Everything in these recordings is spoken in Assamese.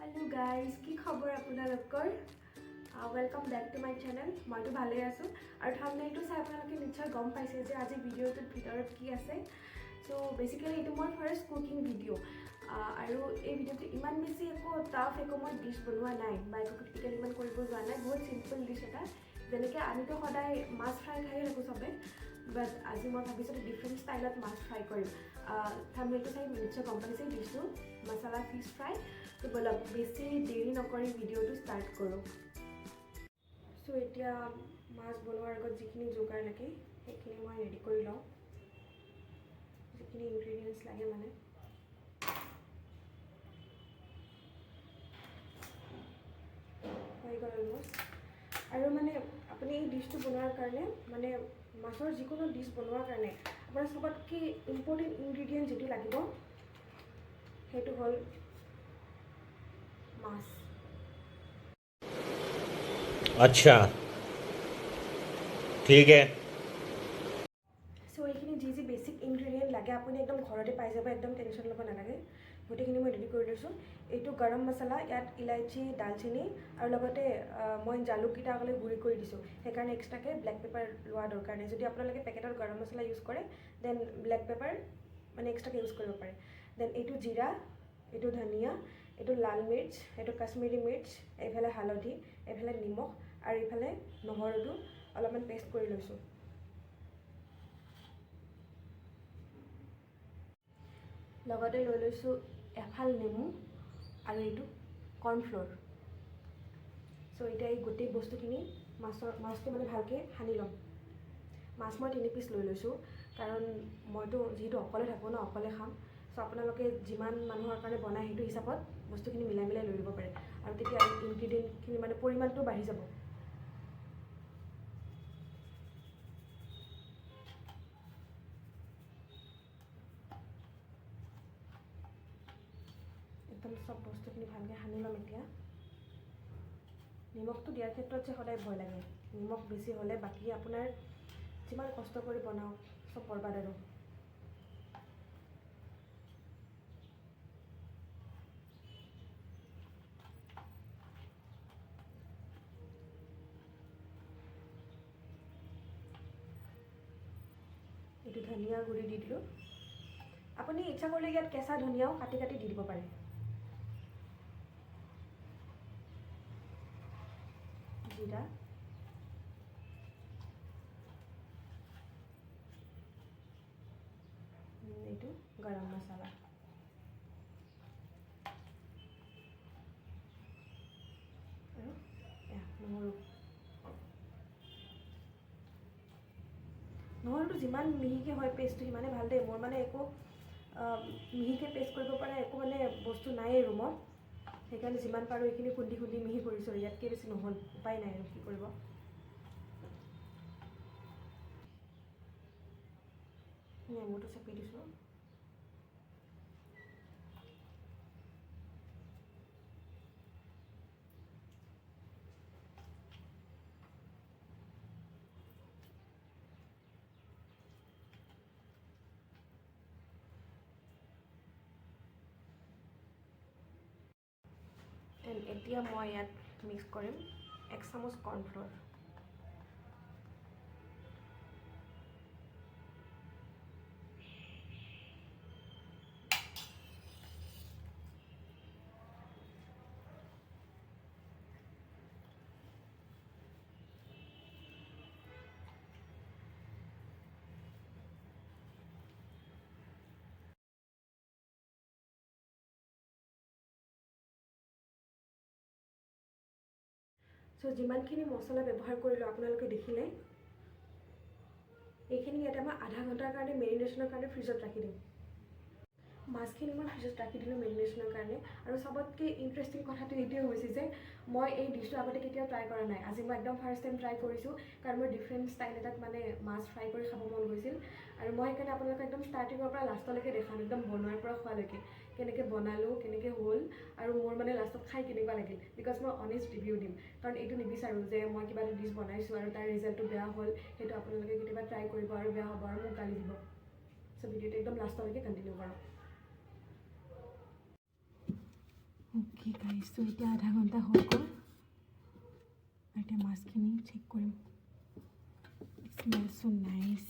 Hello guys, কি খবৰ আপোনালোকৰ? Welcome back to my channel. মইতো ভালে আছো আৰু থাম্বনেইলটো চাই আপোনালোকে নিশ্চয় গম পাইছে যে আজি ভিডিঅ'টোৰ ভিতৰত কি আছে। সো বেসিক্যালি এইটো মোৰ ফাৰ্ষ্ট কুকিং ভিডিঅ' আৰু এই ভিডিঅ'টো ইমান বেছি একো টাফ একো মই ডিছ বনোৱা নাই বা একো ক্ৰিটিকেল ইমান কৰিব যোৱা নাই। বহুত চিম্পল ডিছ এটা, যেনেকৈ আমিতো সদায় মাছ ফ্ৰাই খাই থাকোঁ চবে, বাট আজি মই ভাবিছোঁ ডিফাৰেণ্ট ষ্টাইলত মাছ ফ্ৰাই কৰিম। থাম্বনেইলটো চাই নিশ্চয় গম পাইছে ডিছটো মছলা ফিছ ফ্ৰাই। তো বলক বেছি দেৰি নকৰি ভিডিঅ'টো ষ্টাৰ্ট কৰোঁ। সো এতিয়া মাছ বনোৱাৰ আগত যিখিনি যোগাৰ লাগে সেইখিনি মই ৰেডি কৰি লওঁ, যিখিনি ইনগ্ৰিডিয়েণ্টছ লাগে মানে। হৈ গ'ল অলমষ্ট। আৰু মানে আপুনি এই ডিছটো বনোৱাৰ কাৰণে মানে মাছৰ যিকোনো ডিছ বনোৱাৰ কাৰণে আপোনাৰ চবতকৈ ইম্পৰ্টেণ্ট ইনগ্ৰিডিয়েণ্ট যিটো লাগিব সেইটো হ'ল মাছ। अच्छा ठीक है। সো এইখিনি যি বেছিক ইনগ্ৰিডিয়েণ্ট লাগে আপুনি একদম ঘৰতে পাই যাব, একদম টেনশ্যন ল'ব নালাগে। গোটেইখিনি মই ৰেডি কৰি লৈছোঁ। এইটো গৰম মছলা, ইয়াত ইলাইচি, দালচেনি আৰু লগতে মই জালুককেইটা আগলৈ গুড়ি কৰি দিছোঁ, সেইকাৰণে এক্সট্ৰাকৈ ব্লেক পেপাৰ লোৱা দৰকাৰ নাই। যদি আপোনালোকে পেকেটৰ গৰম মছলা ইউজ কৰে দেন ব্লেক পেপাৰ মানে এক্সট্ৰাকৈ ইউজ কৰিব পাৰে। দেন এইটো জিৰা, এইটো ধনিয়া, এইটো লাল মিৰ্চ, এইটো কাশ্মীৰী মিৰ্চ, এইফালে হালধি, এইফালে নিমখ আৰু এইফালে নহৰুটো অলপমান পেষ্ট কৰি লৈছোঁ। লগতে লৈ লৈছোঁ এফাল নেমু আৰু এইটো কৰ্ণফ্ল'ৰ। চ' এতিয়া এই গোটেই বস্তুখিনি মাছটো মানে ভালকৈ সানি ল'ম। মাছ মই 3 পিচ লৈ লৈছোঁ, কাৰণ মইতো যিহেতু অকলে থাকোঁ ন, অকলে খাম। চ' আপোনালোকে যিমান মানুহৰ কাৰণে বনায় সেইটো হিচাপত বস্তুখিনি মিলাই মিলাই লৈ দিব পাৰে, আৰু তেতিয়া ইনগ্ৰিডিয়েণ্টখিনি মানে পৰিমাণটো বাঢ়ি যাব। একদম চব বস্তুখিনি ভালকৈ সানি ল'ম। এতিয়া নিমখটো দিয়াৰ ক্ষেত্ৰত যে সদায় ভয় লাগে, নিমখ বেছি হ'লে বাকী আপোনাৰ যিমান কষ্ট কৰি বনাওক চব বৰবাদ আৰু। এইটো ধনিয়া গুড়ি দি দিলোঁ। আপুনি ইচ্ছা কৰিলে ইয়াত কেঁচা ধনিয়াও কাটি কাটি দি দিব পাৰে। জিৰা, এইটো গৰম মছলা, আৰু নহৰুটো যিমান মিহিকৈ হয় পেষ্টটো সিমানে ভাল দেই। মোৰ মানে একো মিহিকৈ পেষ্ট কৰিব পৰা একো মানে বস্তু নায়েই ৰুমত, সেইকাৰণে যিমান পাৰোঁ এইখিনি খুন্দি খুন্দি মিহি কৰিছোঁ। ইয়াতকৈ বেছি নহ'ল, উপায় নাই আৰু কি কৰিব। নেমুটো চেপি দিছোঁ। এতিয়া মই ইয়াত মিক্স কৰিম 1 চামুচ কৰ্ণফ্ল'ৰ। চ' যিমানখিনি মছলা ব্যৱহাৰ কৰিলোঁ আপোনালোকে দেখিলে, এইখিনি ইয়াতে মই আধা ঘণ্টাৰ কাৰণে মেৰিনেশ্যনৰ কাৰণে ফ্ৰিজত ৰাখি দিম। মাছখিনি মই ফ্ৰিজত ৰাখি দিলোঁ মেৰিনেশ্যনৰ কাৰণে। আৰু চবতকৈ ইণ্টাৰেষ্টিং কথাটো এইটোৱে হৈছে যে মই এই ডিছটো আগতে কেতিয়াও ট্ৰাই কৰা নাই। আজি মই একদম ফাৰ্ষ্ট টাইম ট্ৰাই কৰিছোঁ, কাৰণ মোৰ ডিফাৰেণ্ট ষ্টাইল এটাত মানে মাছ ফ্ৰাই কৰি খাব মন গৈছিল। আৰু মই সেইকাৰণে আপোনালোকক একদম ষ্টাৰ্টিঙৰ পৰা লাষ্টলৈকে দেখাম, একদম বনোৱাৰ পৰা খোৱালৈকে কেনেকৈ বনালোঁ, কেনেকৈ হ'ল, আৰু মোৰ মানে লাষ্টত খাই কেনেকুৱা লাগিল। বিকজ মই অনেষ্ট ৰিভিউ দিম, কাৰণ এইটো নিবিচাৰোঁ যে মই কিবা এটা ডিছ বনাইছোঁ আৰু তাৰ ৰিজাল্টটো বেয়া হ'ল, সেইটো আপোনালোকে কেতিয়াবা ট্ৰাই কৰিব আৰু বেয়া হ'ব আৰু মোক গালি দিব। চ' ভিডিঅ'টো একদম লাষ্টলৈকে কণ্টিনিউ কৰক। ओके गाइस, तो এতিয়া আধা ঘণ্টা হৈ গ'ল। এতিয়া মাছখিনি চেক কৰিম। Smell so nice.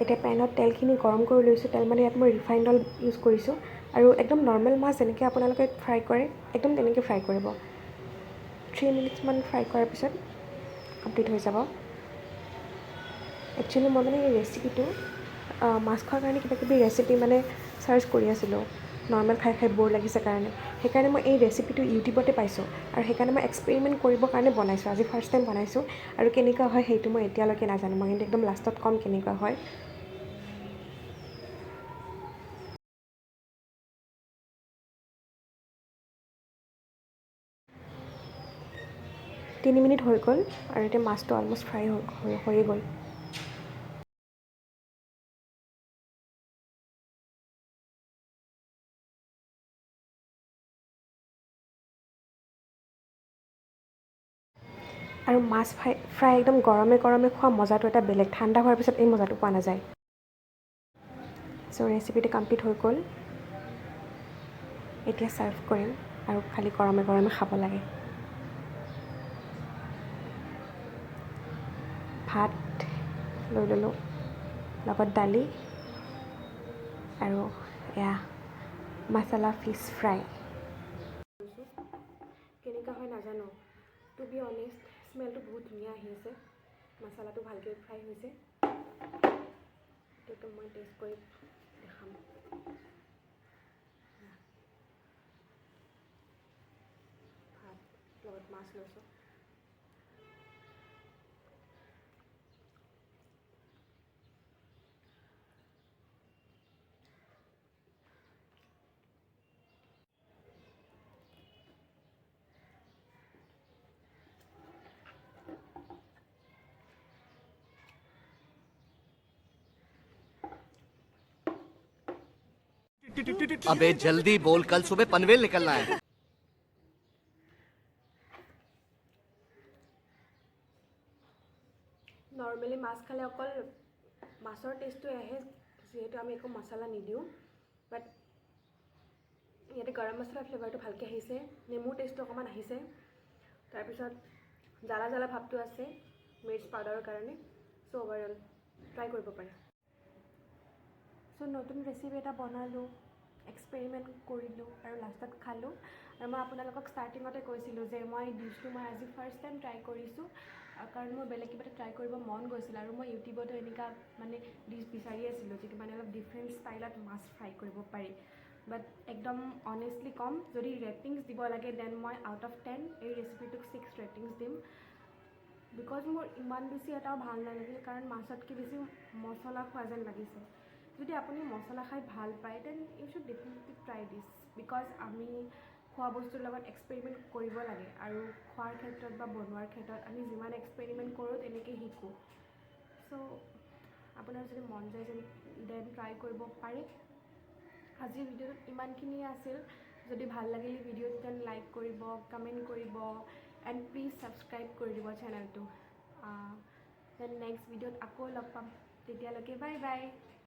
এতিয়া পেনত তেলখিনি গৰম কৰি লৈছোঁ। তেল মানে ইয়াত মই ৰিফাইণ্ড অইল ইউজ কৰিছোঁ আৰু একদম নৰ্মেল মাছ যেনেকৈ আপোনালোকে ফ্ৰাই কৰে একদম তেনেকৈ ফ্ৰাই কৰিব। 3 মিনিটছমান ফ্ৰাই কৰাৰ পিছত কমপ্লিট হৈ যাব। একচুৱেলি মই মানে এই ৰেচিপিটো মাছ খোৱাৰ কাৰণে কিবাকিবি ৰেচিপি মানে চাৰ্চ কৰি আছিলোঁ, নৰ্মেল খাই খাই ব'ৰ লাগিছে কাৰণে। সেইকাৰণে মই এই ৰেচিপিটো ইউটিউবতে পাইছোঁ আৰু সেইকাৰণে মই এক্সপেৰিমেণ্ট কৰিবৰ কাৰণে বনাইছোঁ। আজি ফাৰ্ষ্ট টাইম বনাইছোঁ আৰু কেনেকুৱা হয় সেইটো মই এতিয়ালৈকে নাজানো। মই কিন্তু একদম লাষ্টত ক'ম কেনেকুৱা হয়। 3 মিনিট হৈ গ'ল আৰু এতিয়া মাছটো অলমষ্ট ফ্ৰাই হৈয়ে গ'ল। আৰু মাছ ফ্ৰাই একদম গৰমে গৰমে খোৱা মজাটো এটা বেলেগ। ঠাণ্ডা হোৱাৰ পিছত এই মজাটো পোৱা নাযায়। চ' ৰেচিপিটো কমপ্লিট হৈ গ'ল। এতিয়া ছাৰ্ভ কৰিম আৰু খালি গৰমে গৰমে খাব লাগে। ভাত লৈ ল'লোঁ, লগত দালি আৰু এয়া মছলা ফিছ ফ্ৰাই। কেনেকুৱা হয় নাজানো, টু বি অনেষ্ট স্মেলটো বহুত ধুনীয়া আহি আছে। মছলাটো ভালকৈ ফ্ৰাই হৈছে। এইটো মই টেষ্ট কৰি দেখাম। ভাত লগত মাছ লৈছোঁ। अबे जल्दी बोल, कल सुबह पनवेल निकलना है। নৰ্মেলি মাছ খালে অকল মাছৰ টেষ্টটোৱে আহে, যিহেতু আমি একো মছলা নিদিওঁ। বাট ইয়াতে গৰম মছলাৰ ফ্লেভাৰটো ভালকৈ আহিছে, নেমুৰ টেষ্টটো অকণমান আহিছে। তাৰপিছত জ্বালা জ্বালা ভাৱটো আছে মিৰ্চ পাউডাৰৰ কাৰণে। চ' অভাৰঅল ট্ৰাই কৰিব পাৰে। চ' নতুন ৰেচিপি এটা বনালোঁ, এক্সপেৰিমেণ্ট কৰিলোঁ আৰু লাষ্টত খালোঁ। আৰু মই আপোনালোকক ষ্টাৰ্টিঙতে কৈছিলোঁ যে মই ডিছটো মই আজি ফাৰ্ষ্ট টাইম ট্ৰাই কৰিছোঁ, কাৰণ মোৰ বেলেগ কিবা এটা ট্ৰাই কৰিব মন গৈছিল আৰু মই ইউটিউবতো এনেকুৱা মানে ডিছ বিচাৰি আছিলোঁ যিটো মানে অলপ ডিফাৰেণ্ট ষ্টাইলত মাছ ফ্ৰাই কৰিব পাৰি। বাট একদম অনেষ্টলি ক'ম, যদি ৰেটিংছ দিব লাগে দেন মই আউট অফ 10 এই ৰেচিপিটোক 6 ৰেটিংছ দিম। বিকজ মোৰ ইমান বেছি এটাও ভাল নালাগিল, কাৰণ মাছতকৈ বেছি মছলা খোৱা যেন লাগিছে। যদি আপুনি মছলা খাই ভাল পায় then you should definitely try দিছ। বিকজ আমি খোৱা বস্তুৰ লগত এক্সপেৰিমেণ্ট কৰিব লাগে আৰু খোৱাৰ ক্ষেত্ৰত বা বনোৱাৰ ক্ষেত্ৰত আমি যিমান এক্সপেৰিমেণ্ট কৰোঁ তেনেকৈ শিকোঁ। চ' আপোনাৰ যদি মন যায় দেন ট্ৰাই কৰিব পাৰে। আজিৰ ভিডিঅ'টোত ইমানখিনিয়ে আছিল। যদি ভাল লাগিলে ভিডিঅ'টো দেন লাইক কৰিব, কমেণ্ট কৰিব এণ্ড প্লিজ ছাবস্ক্ৰাইব কৰি দিব চেনেলটো। দেন নেক্সট ভিডিঅ'ত আকৌ লগ পাম, তেতিয়ালৈকে বাই বাই।